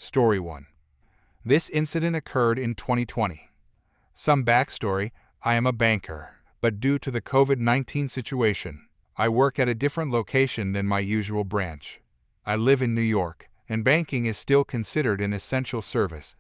Story 1. This incident occurred in 2020. Some backstory: I am a banker, but due to the COVID-19 situation, I work at a different location than my usual branch. I live in New York, and banking is still considered an essential service.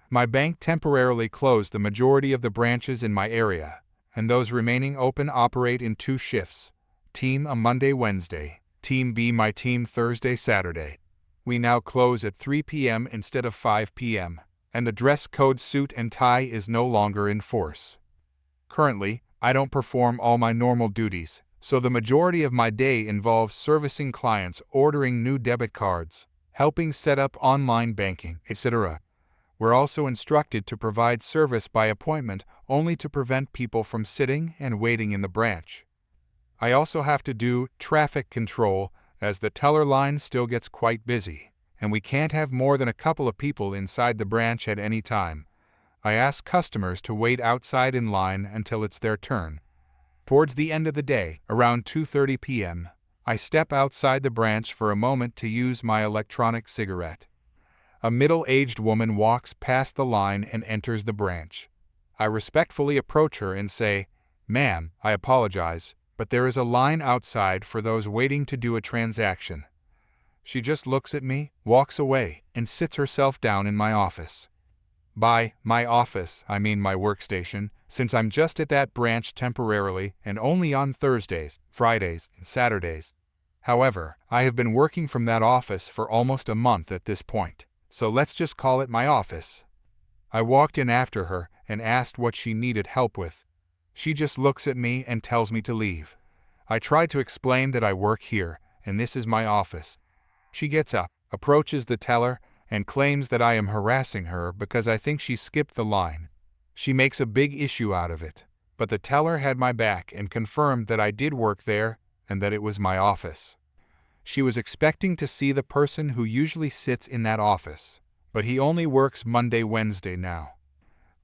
My bank temporarily closed the majority of the branches in my area, and those remaining open operate in 2 shifts. Team A Monday, Wednesday, Team B my team Thursday, Saturday. We now close at 3 p.m. instead of 5 p.m., and the dress code suit and tie is no longer in force. Currently, I don't perform all my normal duties, so the majority of my day involves servicing clients, ordering new debit cards, helping set up online banking, etc. We're also instructed to provide service by appointment only to prevent people from sitting and waiting in the branch. I also have to do traffic control as the teller line still gets quite busy, and we can't have more than a couple of people inside the branch at any time. I ask customers to wait outside in line until it's their turn. Towards the end of the day, around 2:30 p.m., I step outside the branch for a moment to use my electronic cigarette. A middle-aged woman walks past the line and enters the branch. I respectfully approach her and say, "Ma'am, I apologize, but there is a line outside for those waiting to do a transaction." She just looks at me, walks away, and sits herself down in my office. By my office, I mean my workstation, since I'm just at that branch temporarily and only on Thursdays, Fridays, and Saturdays. However, I have been working from that office for almost a month at this point, so let's just call it my office. I walked in after her and asked what she needed help with. She just looks at me and tells me to leave. I tried to explain that I work here, and this is my office. She gets up, approaches the teller, and claims that I am harassing her because I think she skipped the line. She makes a big issue out of it, but the teller had my back and confirmed that I did work there and that it was my office. She was expecting to see the person who usually sits in that office, but he only works Monday, Wednesday now.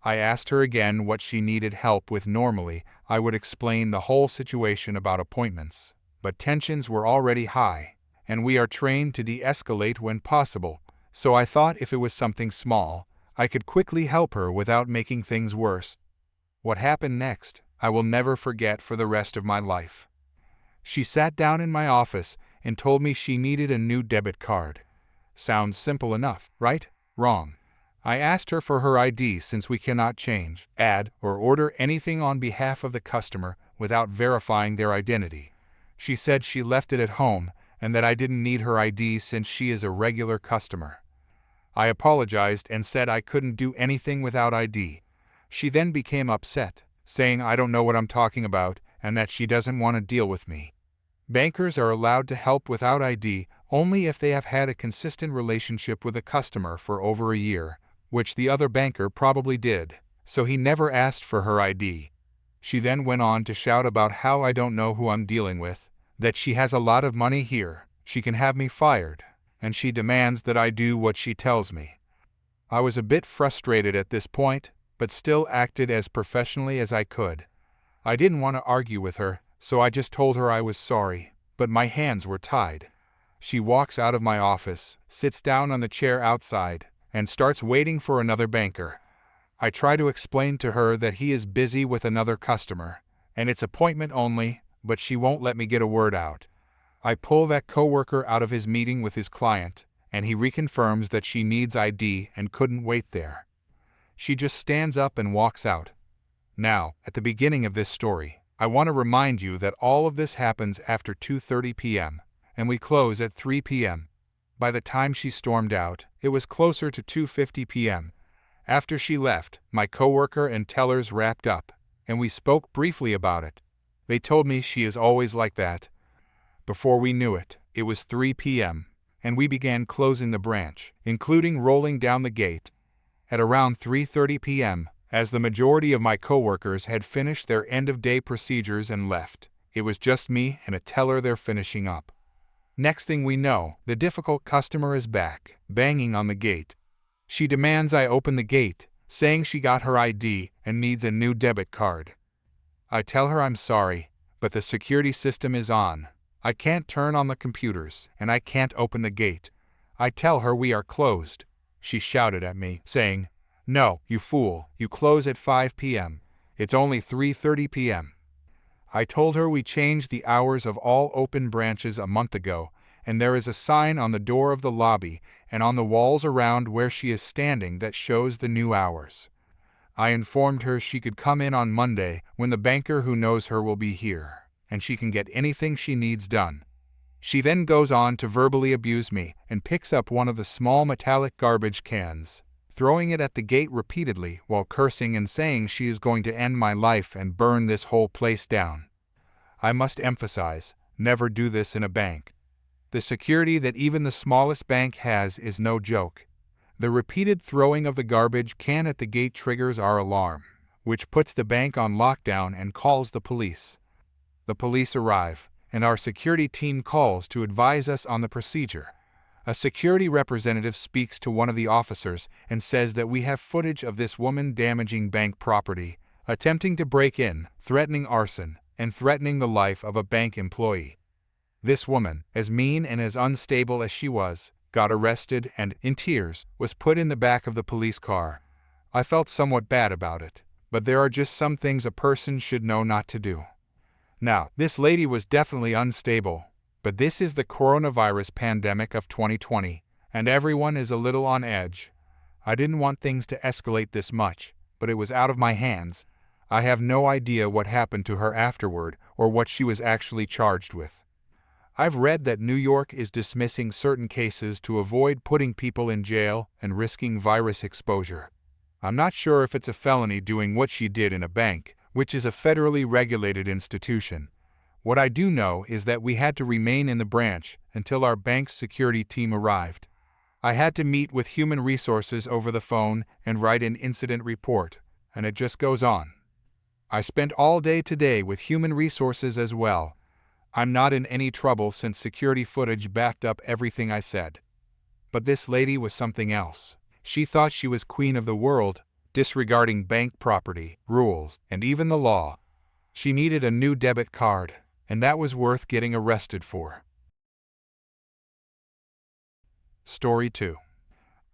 I asked her again what she needed help with. Normally, I would explain the whole situation about appointments, but tensions were already high, and we are trained to de-escalate when possible, so I thought if it was something small, I could quickly help her without making things worse. What happened next, I will never forget for the rest of my life. She sat down in my office and told me she needed a new debit card. Sounds simple enough, right? Wrong. I asked her for her ID since we cannot change, add, or order anything on behalf of the customer without verifying their identity. She said she left it at home and that I didn't need her ID since she is a regular customer. I apologized and said I couldn't do anything without ID. She then became upset, saying I don't know what I'm talking about and that she doesn't want to deal with me. Bankers are allowed to help without ID only if they have had a consistent relationship with a customer for over a year, which the other banker probably did, so he never asked for her ID. She then went on to shout about how I don't know who I'm dealing with, that she has a lot of money here, she can have me fired, and she demands that I do what she tells me. I was a bit frustrated at this point, but still acted as professionally as I could. I didn't want to argue with her, so I just told her I was sorry, but my hands were tied. She walks out of my office, sits down on the chair outside, and starts waiting for another banker. I try to explain to her that he is busy with another customer, and it's appointment only, but she won't let me get a word out. I pull that coworker out of his meeting with his client, and he reconfirms that she needs ID and couldn't wait there. She just stands up and walks out. Now, at the beginning of this story, I want to remind you that all of this happens after 2:30 p.m., and we close at 3 p.m. By the time she stormed out, it was closer to 2:50 p.m. After she left, my coworker and tellers wrapped up, and we spoke briefly about it. They told me she is always like that. Before we knew it, it was 3 p.m., and we began closing the branch, including rolling down the gate. At around 3:30 p.m., as the majority of my coworkers had finished their end-of-day procedures and left, it was just me and a teller there finishing up. Next thing we know, the difficult customer is back, banging on the gate. She demands I open the gate, saying she got her ID and needs a new debit card. I tell her I'm sorry, but the security system is on. I can't turn on the computers, and I can't open the gate. I tell her we are closed. she shouted at me, saying, "No, you fool, you close at 5 p.m. It's only 3:30 p.m. I told her we changed the hours of all open branches a month ago, and there is a sign on the door of the lobby and on the walls around where she is standing that shows the new hours. I informed her she could come in on Monday when the banker who knows her will be here, and she can get anything she needs done. She then goes on to verbally abuse me and picks up one of the small metallic garbage cans, throwing it at the gate repeatedly while cursing and saying she is going to end my life and burn this whole place down. I must emphasize, never do this in a bank. The security that even the smallest bank has is no joke. The repeated throwing of the garbage can at the gate triggers our alarm, which puts the bank on lockdown and calls the police. The police arrive, and our security team calls to advise us on the procedure. A security representative speaks to one of the officers and says that we have footage of this woman damaging bank property, attempting to break in, threatening arson, and threatening the life of a bank employee. This woman, as mean and as unstable as she was, got arrested and, in tears, was put in the back of the police car. I felt somewhat bad about it, but there are just some things a person should know not to do. Now, this lady was definitely unstable, but this is the coronavirus pandemic of 2020, and everyone is a little on edge. I didn't want things to escalate this much, but it was out of my hands. I have no idea what happened to her afterward or what she was actually charged with. I've read that New York is dismissing certain cases to avoid putting people in jail and risking virus exposure. I'm not sure if it's a felony doing what she did in a bank, which is a federally regulated institution. What I do know is that we had to remain in the branch until our bank's security team arrived. I had to meet with human resources over the phone and write an incident report, and it just goes on. I spent all day today with human resources as well. I'm not in any trouble since security footage backed up everything I said. But this lady was something else. She thought she was queen of the world, disregarding bank property, rules, and even the law. She needed a new debit card, and that was worth getting arrested for. Story 2.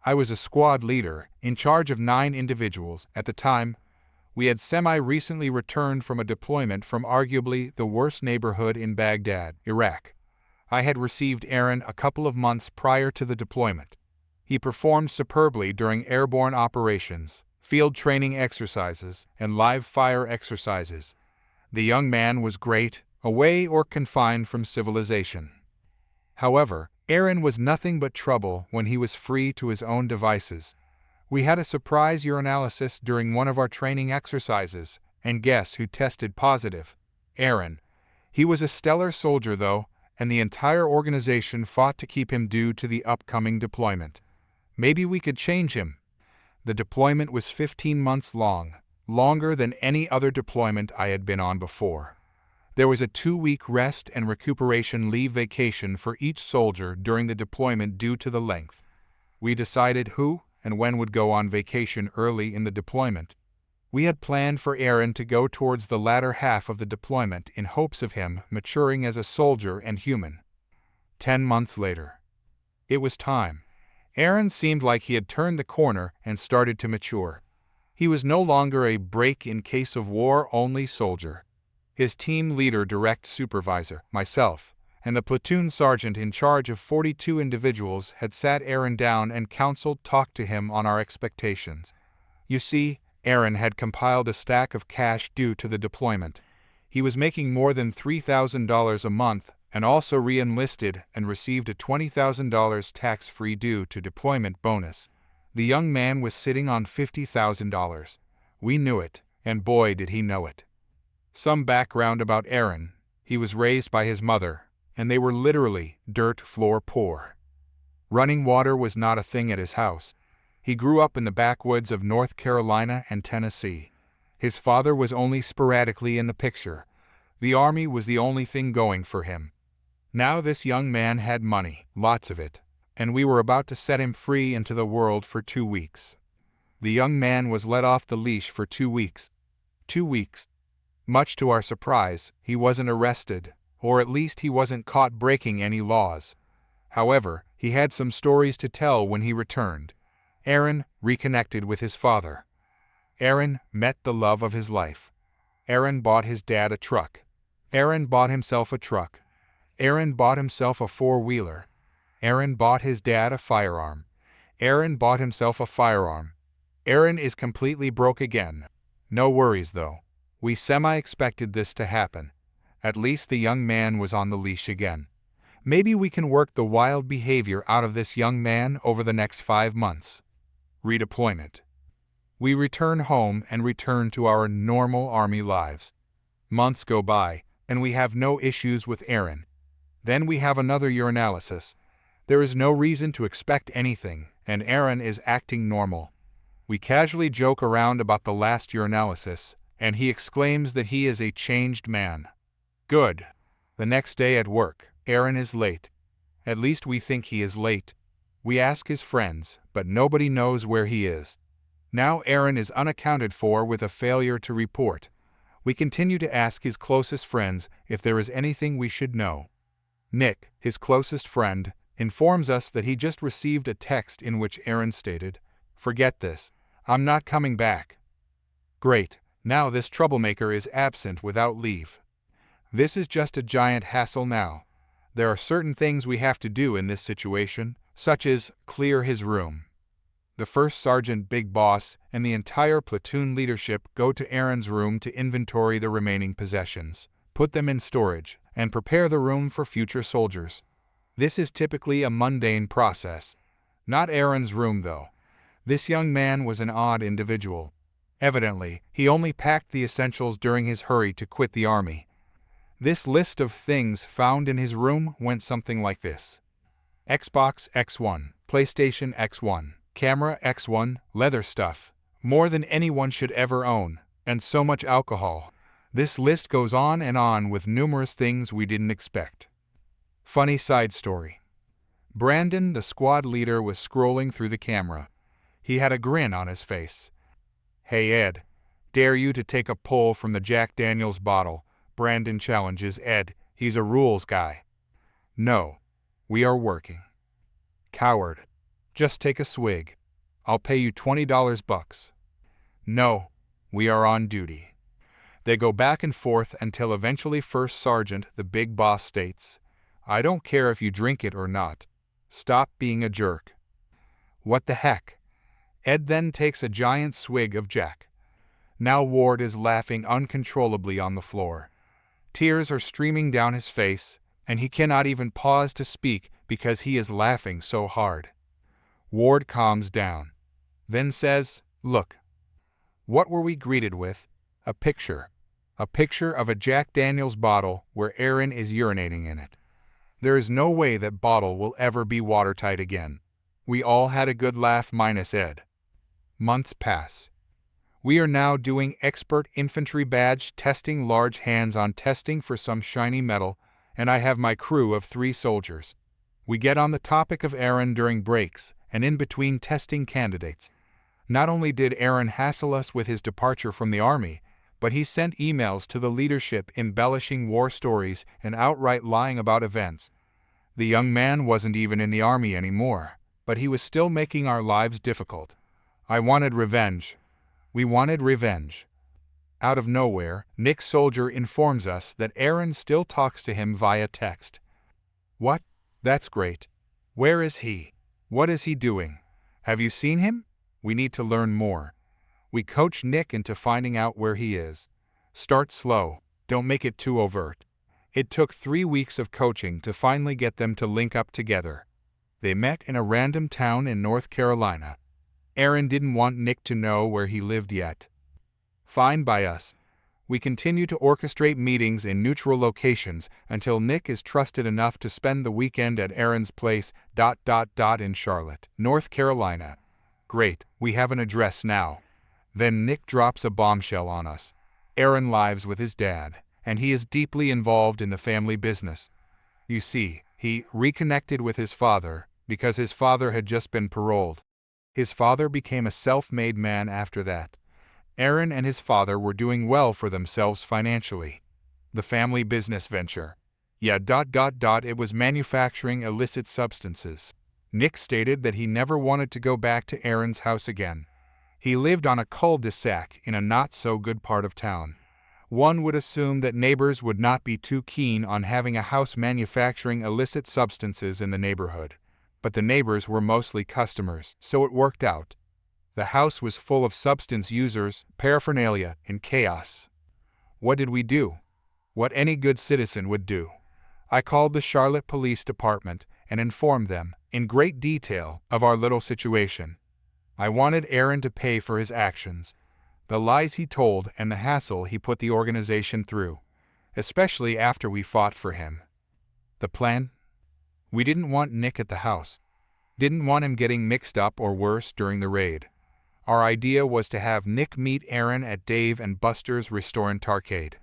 I was a squad leader, in charge of 9 individuals. At the time, we had semi-recently returned from a deployment from arguably the worst neighborhood in Baghdad, Iraq. I had received Aaron a couple of months prior to the deployment. He performed superbly during airborne operations, field training exercises, and live fire exercises. The young man was great, away or confined from civilization. However, Aaron was nothing but trouble when he was free to his own devices. We had a surprise urinalysis during one of our training exercises, and guess who tested positive? Aaron. He was a stellar soldier though, and the entire organization fought to keep him due to the upcoming deployment. Maybe we could change him. The deployment was 15 months long, longer than any other deployment I had been on before. There was a 2-week rest and recuperation leave vacation for each soldier during the deployment due to the length. We decided who and when would go on vacation early in the deployment. We had planned for Aaron to go towards the latter half of the deployment in hopes of him maturing as a soldier and human. 10 months later. It was time. Aaron seemed like he had turned the corner and started to mature. He was no longer a break-in-case-of-war-only soldier. His team leader, direct supervisor, myself, and the platoon sergeant in charge of 42 individuals had sat Aaron down and talked to him on our expectations. You see, Aaron had compiled a stack of cash due to the deployment. He was making more than $3,000 a month and also re-enlisted and received a $20,000 tax-free due to deployment bonus. The young man was sitting on $50,000. We knew it, and boy did he know it. Some background about Aaron. He was raised by his mother, and they were literally dirt floor poor. Running water was not a thing at his house. He grew up in the backwoods of North Carolina and Tennessee. His father was only sporadically in the picture. The army was the only thing going for him. Now this young man had money, lots of it, and we were about to set him free into the world for 2 weeks. The young man was let off the leash for 2 weeks. 2 weeks. Much to our surprise, he wasn't arrested, or at least he wasn't caught breaking any laws. However, he had some stories to tell when he returned. Aaron reconnected with his father. Aaron met the love of his life. Aaron bought his dad a truck. Aaron bought himself a truck. Aaron bought himself a four-wheeler. Aaron bought his dad a firearm. Aaron bought himself a firearm. Aaron is completely broke again. No worries though. We semi-expected this to happen. At least the young man was on the leash again. Maybe we can work the wild behavior out of this young man over the next 5 months. Redeployment. We return home and return to our normal army lives. Months go by, and we have no issues with Aaron. Then we have another urinalysis. There is no reason to expect anything, and Aaron is acting normal. We casually joke around about the last urinalysis, and he exclaims that he is a changed man. Good. The next day at work, Aaron is late. At least we think he is late. We ask his friends, but nobody knows where he is. Now Aaron is unaccounted for with a failure to report. We continue to ask his closest friends if there is anything we should know. Nick, his closest friend, informs us that he just received a text in which Aaron stated, "Forget this. I'm not coming back." Great. Now this troublemaker is absent without leave. This is just a giant hassle now. There are certain things we have to do in this situation, such as clear his room. The first sergeant big boss and the entire platoon leadership go to Aaron's room to inventory the remaining possessions, put them in storage, and prepare the room for future soldiers. This is typically a mundane process. Not Aaron's room though. This young man was an odd individual. Evidently, he only packed the essentials during his hurry to quit the army. This list of things found in his room went something like this: Xbox X1, PlayStation X1, camera X1, leather stuff, more than anyone should ever own, and so much alcohol. This list goes on with numerous things we didn't expect. Funny side story. Brandon, the squad leader, was scrolling through the camera. He had a grin on his face. "Hey Ed, dare you to take a pull from the Jack Daniels bottle?" Brandon challenges Ed. He's a rules guy. "No, we are working." "Coward. Just take a swig. I'll pay you $20 bucks." "No, we are on duty." They go back and forth until eventually First Sergeant, the big boss, states, "I don't care if you drink it or not. Stop being a jerk." "What the heck?" Ed then takes a giant swig of Jack. Now Ward is laughing uncontrollably on the floor. Tears are streaming down his face, and he cannot even pause to speak because he is laughing so hard. Ward calms down, then says, "Look." What were we greeted with? A picture. A picture of a Jack Daniels bottle where Aaron is urinating in it. There is no way that bottle will ever be watertight again. We all had a good laugh minus Ed. Months pass. We are now doing expert infantry badge testing, large hands-on testing for some shiny metal, and I have my crew of 3 soldiers. We get on the topic of Aaron during breaks and in between testing candidates. Not only did Aaron hassle us with his departure from the army, but he sent emails to the leadership embellishing war stories and outright lying about events. The young man wasn't even in the army anymore, but he was still making our lives difficult. I wanted revenge. We wanted revenge. Out of nowhere, Nick Soldier informs us that Aaron still talks to him via text. What? That's great. Where is he? What is he doing? Have you seen him? We need to learn more. We coach Nick into finding out where he is. Start slow. Don't make it too overt. It took 3 weeks of coaching to finally get them to link up together. They met in a random town in North Carolina. Aaron didn't want Nick to know where he lived yet. Fine by us. We continue to orchestrate meetings in neutral locations until Nick is trusted enough to spend the weekend at Aaron's place ... in Charlotte, North Carolina. Great, we have an address now. Then Nick drops a bombshell on us. Aaron lives with his dad, and he is deeply involved in the family business. You see, he reconnected with his father because his father had just been paroled. His father became a self-made man after that. Aaron and his father were doing well for themselves financially. The family business venture. It was manufacturing illicit substances. Nick stated that he never wanted to go back to Aaron's house again. He lived on a cul-de-sac in a not-so-good part of town. One would assume that neighbors would not be too keen on having a house manufacturing illicit substances in the neighborhood. But the neighbors were mostly customers, so it worked out. The house was full of substance users, paraphernalia, and chaos. What did we do? What any good citizen would do. I called the Charlotte Police Department and informed them, in great detail, of our little situation. I wanted Aaron to pay for his actions, the lies he told and the hassle he put the organization through, especially after we fought for him. The plan? We didn't want Nick at the house. Didn't want him getting mixed up or worse during the raid. Our idea was to have Nick meet Aaron at Dave and Buster's Restaurant Arcade.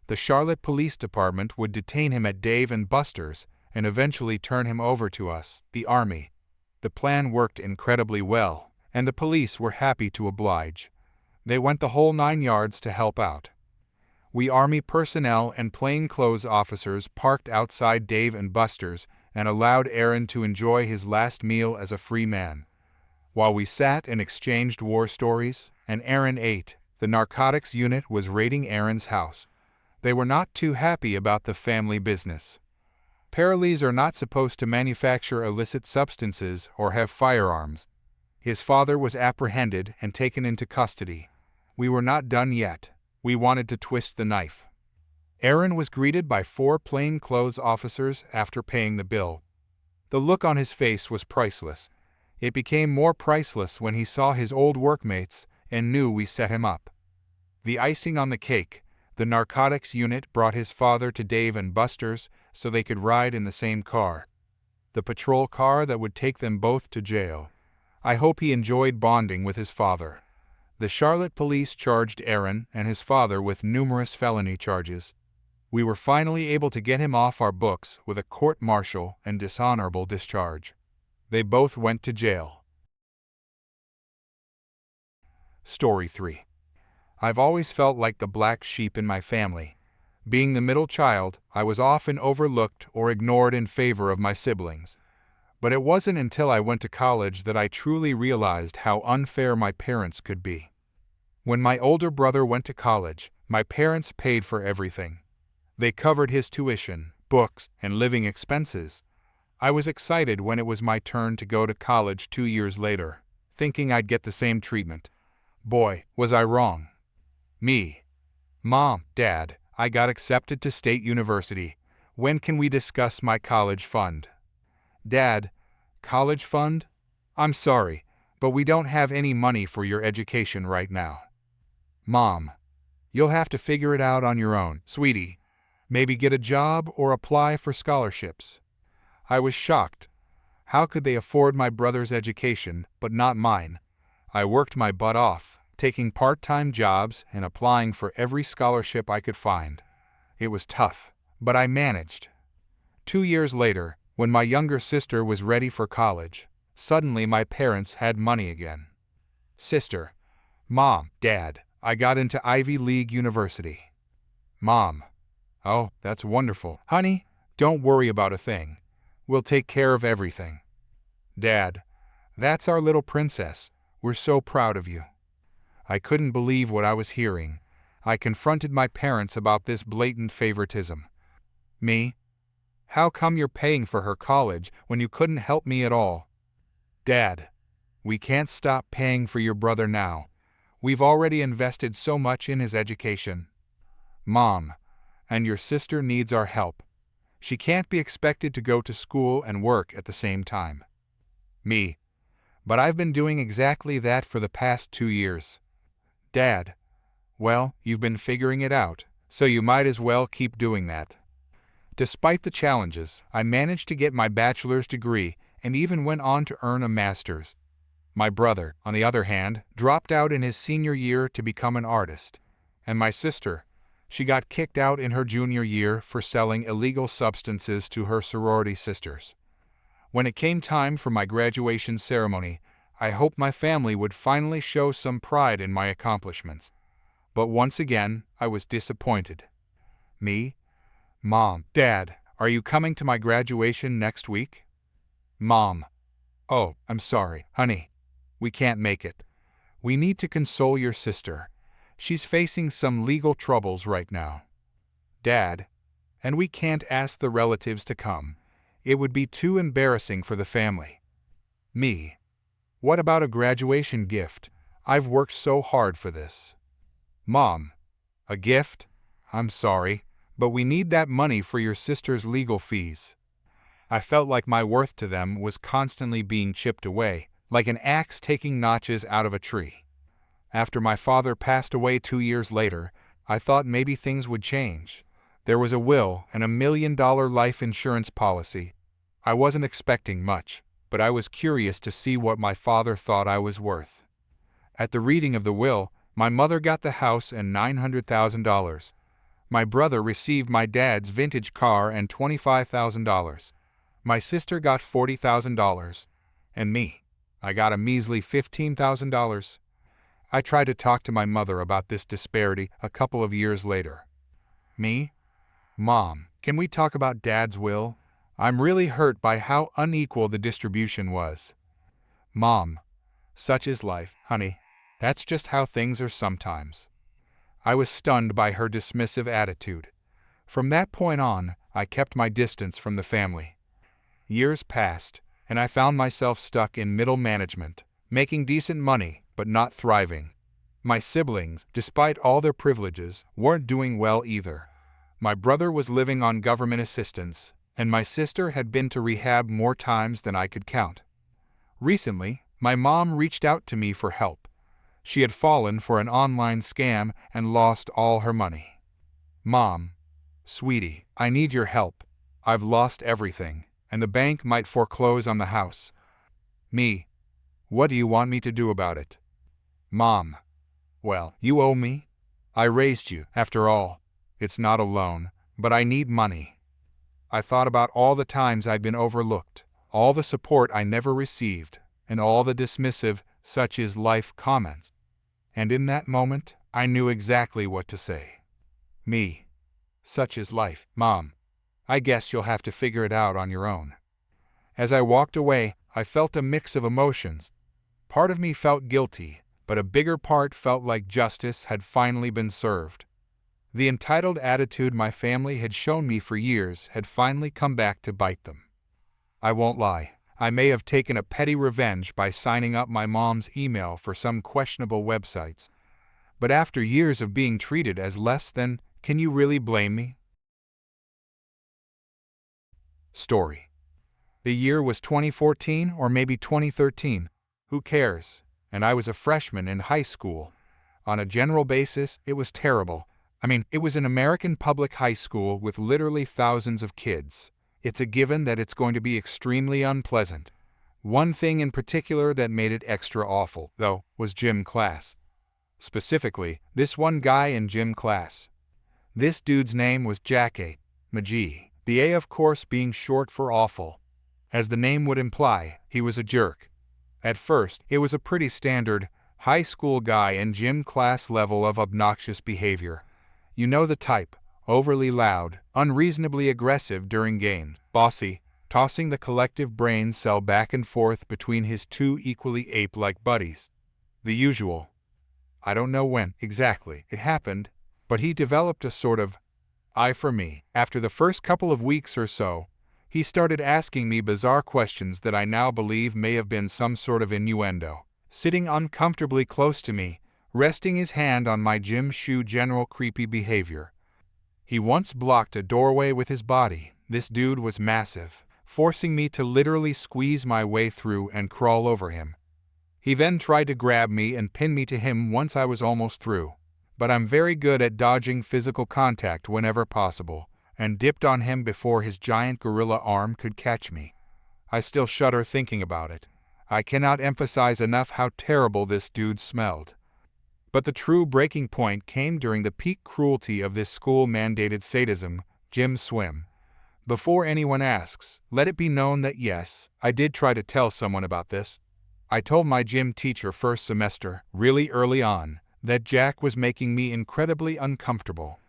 The Charlotte Police Department would detain him at Dave and Buster's and eventually turn him over to us, the Army. The plan worked incredibly well, and the police were happy to oblige. They went the whole 9 yards to help out. We Army personnel and plainclothes officers parked outside Dave and Buster's and allowed Aaron to enjoy his last meal as a free man. While we sat and exchanged war stories, and Aaron ate, the narcotics unit was raiding Aaron's house. They were not too happy about the family business. Paralegals are not supposed to manufacture illicit substances or have firearms. His father was apprehended and taken into custody. We were not done yet. We wanted to twist the knife. Aaron was greeted by 4 plainclothes officers after paying the bill. The look on his face was priceless. It became more priceless when he saw his old workmates and knew we set him up. The icing on the cake, the narcotics unit brought his father to Dave and Buster's so they could ride in the same car. The patrol car that would take them both to jail. I hope he enjoyed bonding with his father. The Charlotte police charged Aaron and his father with numerous felony charges. We were finally able to get him off our books with a court-martial and dishonorable discharge. They both went to jail. Story 3. I've always felt like the black sheep in my family. Being the middle child, I was often overlooked or ignored in favor of my siblings. But it wasn't until I went to college that I truly realized how unfair my parents could be. When my older brother went to college, my parents paid for everything. They covered his tuition, books, and living expenses. I was excited when it was my turn to go to college 2 years later, thinking I'd get the same treatment. Boy, was I wrong. Me. Mom, Dad, I got accepted to State University. When can we discuss my college fund? Dad, college fund? I'm sorry, but we don't have any money for your education right now. Mom, you'll have to figure it out on your own, sweetie. Maybe get a job or apply for scholarships. I was shocked. How could they afford my brother's education, but not mine? I worked my butt off, taking part-time jobs and applying for every scholarship I could find. It was tough, but I managed. 2 years later, when my younger sister was ready for college, suddenly my parents had money again. Sister, Mom, Dad, I got into Ivy League University. Mom, oh, that's wonderful. Honey, don't worry about a thing. We'll take care of everything. Dad, that's our little princess. We're so proud of you. I couldn't believe what I was hearing. I confronted my parents about this blatant favoritism. Me? How come you're paying for her college when you couldn't help me at all? Dad, we can't stop paying for your brother now. We've already invested so much in his education. Mom, and your sister needs our help. She can't be expected to go to school and work at the same time. Me, but I've been doing exactly that for the past 2 years. Dad, well, you've been figuring it out, so you might as well keep doing that. Despite the challenges, I managed to get my bachelor's degree and even went on to earn a master's. My brother, on the other hand, dropped out in his senior year to become an artist. And my sister, she got kicked out in her junior year for selling illegal substances to her sorority sisters. When it came time for my graduation ceremony, I hoped my family would finally show some pride in my accomplishments. But once again, I was disappointed. Me? Mom, Dad, are you coming to my graduation next week? Mom, "Oh, I'm sorry, honey. We can't make it. We need to console your sister. She's facing some legal troubles right now." "Dad, and we can't ask the relatives to come. It would be too embarrassing for the family." "Me, what about a graduation gift? I've worked so hard for this." "Mom, a gift? I'm sorry, but we need that money for your sister's legal fees." I felt like my worth to them was constantly being chipped away, like an axe taking notches out of a tree. After my father passed away 2 years later, I thought maybe things would change. There was a will and $1 million life insurance policy. I wasn't expecting much, but I was curious to see what my father thought I was worth. At the reading of the will, my mother got the house and $900,000. My brother received my dad's vintage car and $25,000. My sister got $40,000. And me, I got a measly $15,000. I tried to talk to my mother about this disparity a couple of years later. "Me? Mom, can we talk about Dad's will? I'm really hurt by how unequal the distribution was." "Mom, such is life, honey. That's just how things are sometimes." I was stunned by her dismissive attitude. From that point on, I kept my distance from the family. Years passed, and I found myself stuck in middle management, making decent money but not thriving. My siblings, despite all their privileges, weren't doing well either. My brother was living on government assistance, and my sister had been to rehab more times than I could count. Recently, my mom reached out to me for help. She had fallen for an online scam and lost all her money. "Mom, sweetie, I need your help. I've lost everything, and the bank might foreclose on the house." "Me, what do you want me to do about it?" "Mom, well, you owe me. I raised you, after all. It's not a loan, but I need money." I thought about all the times I'd been overlooked, all the support I never received, and all the dismissive, "such is life" comments. And in that moment, I knew exactly what to say. "Me, such is life, Mom. I guess you'll have to figure it out on your own." As I walked away, I felt a mix of emotions. Part of me felt guilty, but a bigger part felt like justice had finally been served. The entitled attitude my family had shown me for years had finally come back to bite them. I won't lie, I may have taken a petty revenge by signing up my mom's email for some questionable websites. But after years of being treated as less than, can you really blame me? Story. The year was 2014 or maybe 2013. Who cares? And I was a freshman in high school. On a general basis, it was terrible. It was an American public high school with literally thousands of kids. It's a given that it's going to be extremely unpleasant. One thing in particular that made it extra awful, though, was gym class. Specifically, this one guy in gym class. This dude's name was Jack A. McGee, the A of course being short for awful. As the name would imply, he was a jerk. At first, it was a pretty standard, high school guy in gym class level of obnoxious behavior. You know the type, overly loud, unreasonably aggressive during games, bossy, tossing the collective brain cell back and forth between his two equally ape-like buddies. The usual. I don't know when exactly it happened, but he developed a sort of eye for me. After the first couple of weeks or so, he started asking me bizarre questions that I now believe may have been some sort of innuendo. Sitting uncomfortably close to me, resting his hand on my gym shoe, general creepy behavior. He once blocked a doorway with his body. This dude was massive, forcing me to literally squeeze my way through and crawl over him. He then tried to grab me and pin me to him once I was almost through. But I'm very good at dodging physical contact whenever possible, and dipped on him before his giant gorilla arm could catch me. I still shudder thinking about it. I cannot emphasize enough how terrible this dude smelled. But the true breaking point came during the peak cruelty of this school-mandated sadism, gym swim. Before anyone asks, let it be known that yes, I did try to tell someone about this. I told my gym teacher first semester, really early on, that Jack was making me incredibly uncomfortable.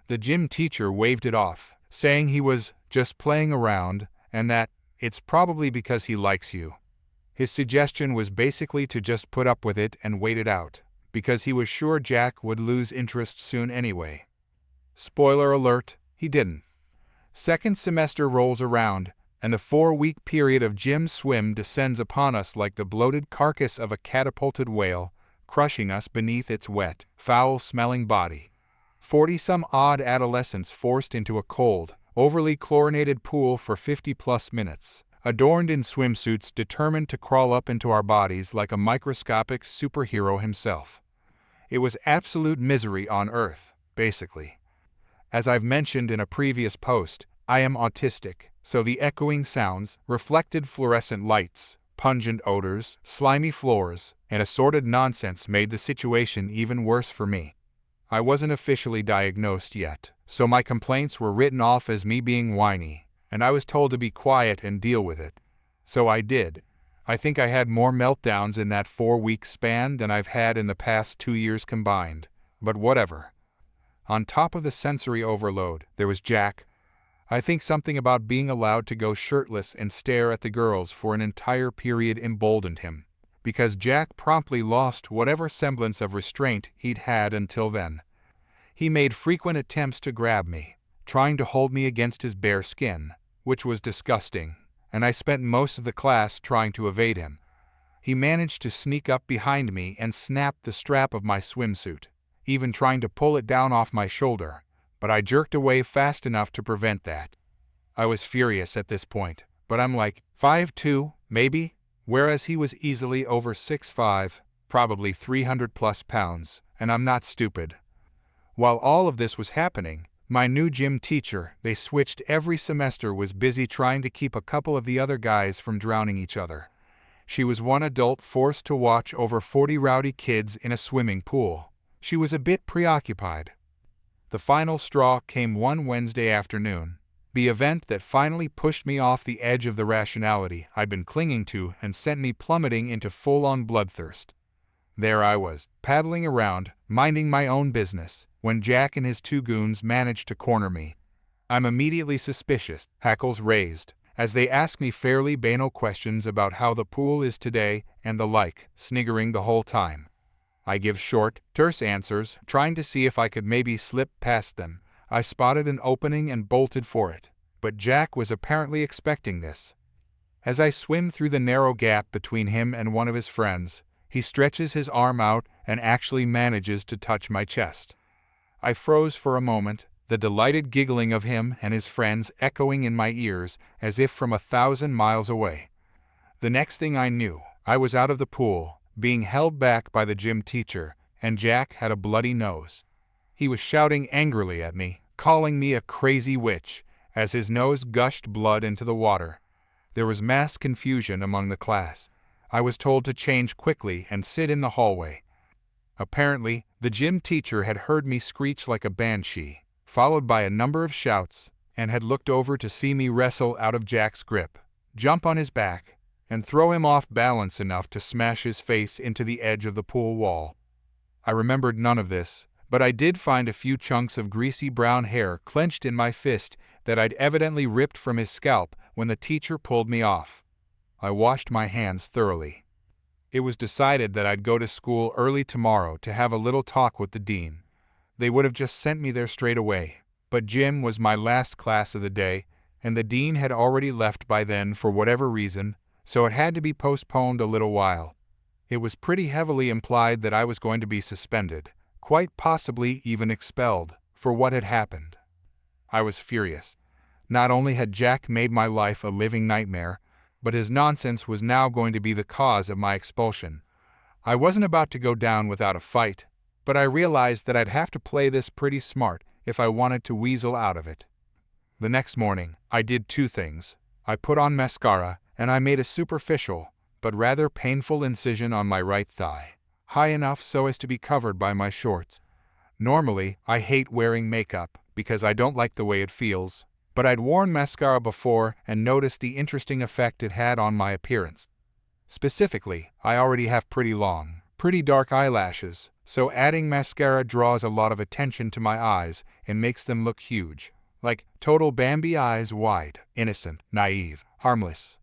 The gym teacher waved it off, saying he was just playing around and that it's probably because he likes you. His suggestion was basically to just put up with it and wait it out, because he was sure Jack would lose interest soon anyway. Spoiler alert, he didn't. Second semester rolls around, and the 4-week period of gym swim descends upon us like the bloated carcass of a catapulted whale, crushing us beneath its wet, foul-smelling body. 40-some-odd adolescents forced into a cold, overly chlorinated pool for 50-plus minutes, adorned in swimsuits determined to crawl up into our bodies like a microscopic superhero himself. It was absolute misery on Earth, basically. As I've mentioned in a previous post, I am autistic, so the echoing sounds, reflected fluorescent lights, pungent odors, slimy floors, and assorted nonsense made the situation even worse for me. I wasn't officially diagnosed yet, so my complaints were written off as me being whiny, and I was told to be quiet and deal with it. So I did. I think I had more meltdowns in that 4-week span than I've had in the past 2 years combined, but whatever. On top of the sensory overload, there was Jack. I think something about being allowed to go shirtless and stare at the girls for an entire period emboldened him, because Jack promptly lost whatever semblance of restraint he'd had until then. He made frequent attempts to grab me, trying to hold me against his bare skin, which was disgusting, and I spent most of the class trying to evade him. He managed to sneak up behind me and snap the strap of my swimsuit, even trying to pull it down off my shoulder, but I jerked away fast enough to prevent that. I was furious at this point, but I'm like 5'2", maybe, whereas he was easily over 6'5", probably 300-plus pounds, and I'm not stupid. While all of this was happening, my new gym teacher, they switched every semester, was busy trying to keep a couple of the other guys from drowning each other. She was one adult forced to watch over 40 rowdy kids in a swimming pool. She was a bit preoccupied. The final straw came one Wednesday afternoon, the event that finally pushed me off the edge of the rationality I'd been clinging to and sent me plummeting into full-on bloodthirst. There I was, paddling around, minding my own business, when Jack and his 2 goons managed to corner me. I'm immediately suspicious, hackles raised, as they ask me fairly banal questions about how the pool is today and the like, sniggering the whole time. I give short, terse answers, trying to see if I could maybe slip past them. I spotted an opening and bolted for it, but Jack was apparently expecting this. As I swim through the narrow gap between him and one of his friends, he stretches his arm out and actually manages to touch my chest. I froze for a moment, the delighted giggling of him and his friends echoing in my ears as if from 1,000 miles away. The next thing I knew, I was out of the pool, being held back by the gym teacher, and Jack had a bloody nose. He was shouting angrily at me, calling me a crazy witch, as his nose gushed blood into the water. There was mass confusion among the class. I was told to change quickly and sit in the hallway. Apparently, the gym teacher had heard me screech like a banshee, followed by a number of shouts, and had looked over to see me wrestle out of Jack's grip, jump on his back, and throw him off balance enough to smash his face into the edge of the pool wall. I remembered none of this, but I did find a few chunks of greasy brown hair clenched in my fist that I'd evidently ripped from his scalp when the teacher pulled me off. I washed my hands thoroughly. It was decided that I'd go to school early tomorrow to have a little talk with the dean. They would have just sent me there straight away, but gym was my last class of the day, and the dean had already left by then for whatever reason, so it had to be postponed a little while. It was pretty heavily implied that I was going to be suspended, quite possibly even expelled, for what had happened. I was furious. Not only had Jack made my life a living nightmare, but his nonsense was now going to be the cause of my expulsion. I wasn't about to go down without a fight, but I realized that I'd have to play this pretty smart if I wanted to weasel out of it. The next morning, I did 2 things. I put on mascara, and I made a superficial, but rather painful incision on my right thigh, high enough so as to be covered by my shorts. Normally, I hate wearing makeup because I don't like the way it feels, but I'd worn mascara before and noticed the interesting effect it had on my appearance. Specifically, I already have pretty long, pretty dark eyelashes, so adding mascara draws a lot of attention to my eyes and makes them look huge, like total Bambi eyes, wide, innocent, naive, harmless.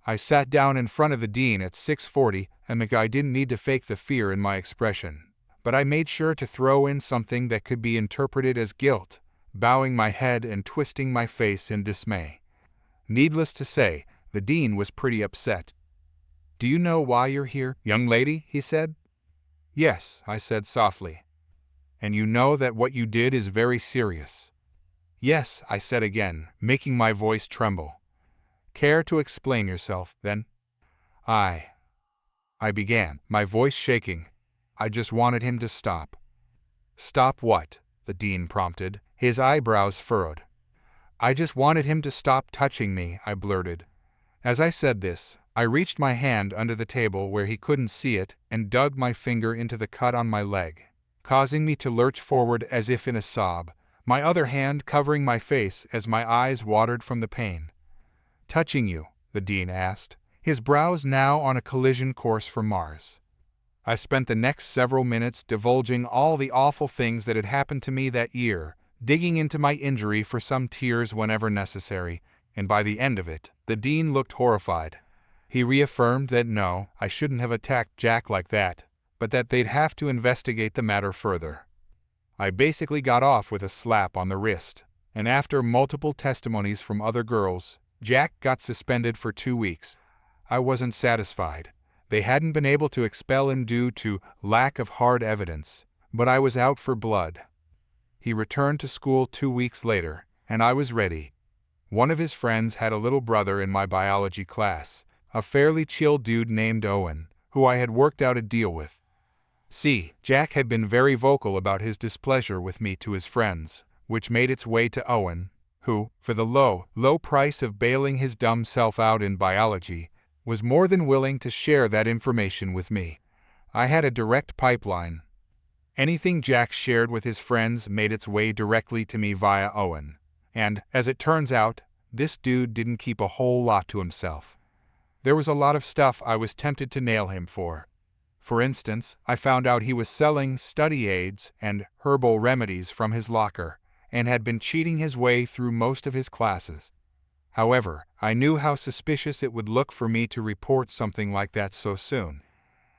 I sat down in front of the dean at 6:40, and the guy didn't need to fake the fear in my expression. But I made sure to throw in something that could be interpreted as guilt, bowing my head and twisting my face in dismay. Needless to say, the dean was pretty upset. "Do you know why you're here, young lady?" he said. "Yes," I said softly. "And you know that what you did is very serious?" "Yes," I said again, making my voice tremble. "Care to explain yourself, then?" I began, my voice shaking. I just wanted him to stop. "Stop what?" the dean prompted, his eyebrows furrowed. "I just wanted him to stop touching me," I blurted. As I said this, I reached my hand under the table where he couldn't see it and dug my finger into the cut on my leg, causing me to lurch forward as if in a sob, my other hand covering my face as my eyes watered from the pain. "Touching you?" the dean asked, his brows now on a collision course for Mars. I spent the next several minutes divulging all the awful things that had happened to me that year, digging into my injury for some tears whenever necessary, and by the end of it, the dean looked horrified. He reaffirmed that no, I shouldn't have attacked Jack like that, but that they'd have to investigate the matter further. I basically got off with a slap on the wrist, and after multiple testimonies from other girls, Jack got suspended for 2 weeks. I wasn't satisfied. They hadn't been able to expel him due to lack of hard evidence, but I was out for blood. He returned to school 2 weeks later, and I was ready. One of his friends had a little brother in my biology class, a fairly chill dude named Owen, who I had worked out a deal with. See, Jack had been very vocal about his displeasure with me to his friends, which made its way to Owen, who, for the low price of bailing his dumb self out in biology, was more than willing to share that information with me. I had a direct pipeline. Anything Jack shared with his friends made its way directly to me via Owen. And, as it turns out, this dude didn't keep a whole lot to himself. There was a lot of stuff I was tempted to nail him for. For instance, I found out he was selling study aids and herbal remedies from his locker, and had been cheating his way through most of his classes. However, I knew how suspicious it would look for me to report something like that so soon.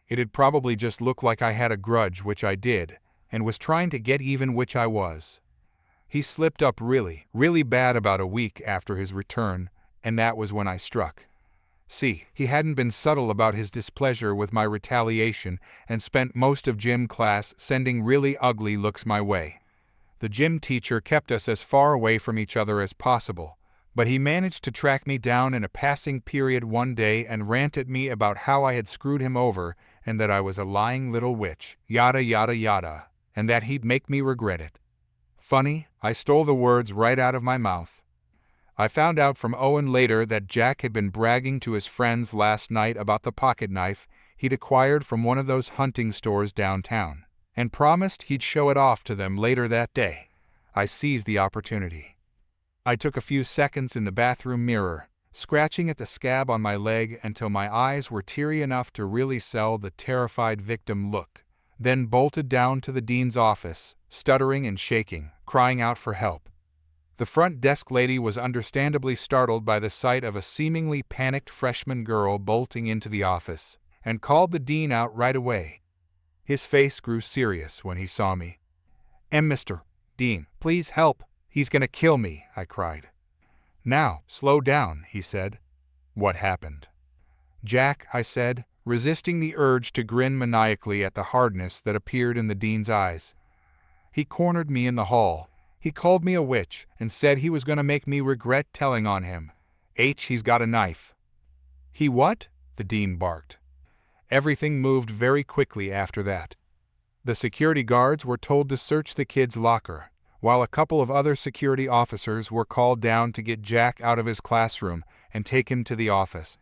It'd probably just look like I had a grudge, which I did, and was trying to get even, which I was. He slipped up really bad about a week after his return, and that was when I struck. See, he hadn't been subtle about his displeasure with my retaliation and spent most of gym class sending really ugly looks my way. The gym teacher kept us as far away from each other as possible, but he managed to track me down in a passing period one day and rant at me about how I had screwed him over and that I was a lying little witch, yada yada yada, and that he'd make me regret it. Funny, I stole the words right out of my mouth. I found out from Owen later that Jack had been bragging to his friends last night about the pocket knife he'd acquired from one of those hunting stores downtown, and promised he'd show it off to them later that day. I seized the opportunity. I took a few seconds in the bathroom mirror, scratching at the scab on my leg until my eyes were teary enough to really sell the terrified victim look, then bolted down to the dean's office, stuttering and shaking, crying out for help. The front desk lady was understandably startled by the sight of a seemingly panicked freshman girl bolting into the office, and called the dean out right away. His face grew serious when he saw me. "Mr. Dean, please help. He's gonna kill me," I cried. "Now, slow down," he said. "What happened?" "Jack," I said, resisting the urge to grin maniacally at the hardness that appeared in the dean's eyes. "He cornered me in the hall. He called me a witch and said he was gonna make me regret telling on him. He's got a knife." "He what?" the dean barked. Everything moved very quickly after that. The security guards were told to search the kid's locker, while a couple of other security officers were called down to get Jack out of his classroom and take him to the office.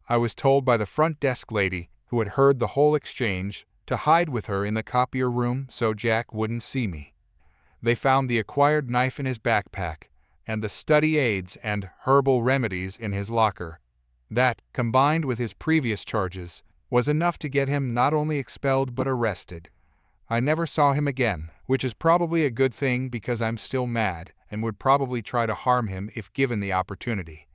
I was told by the front desk lady, who had heard the whole exchange, to hide with her in the copier room so Jack wouldn't see me. They found the acquired knife in his backpack, and the study aids and herbal remedies in his locker. That, combined with his previous charges, was enough to get him not only expelled but arrested. I never saw him again, which is probably a good thing because I'm still mad and would probably try to harm him if given the opportunity.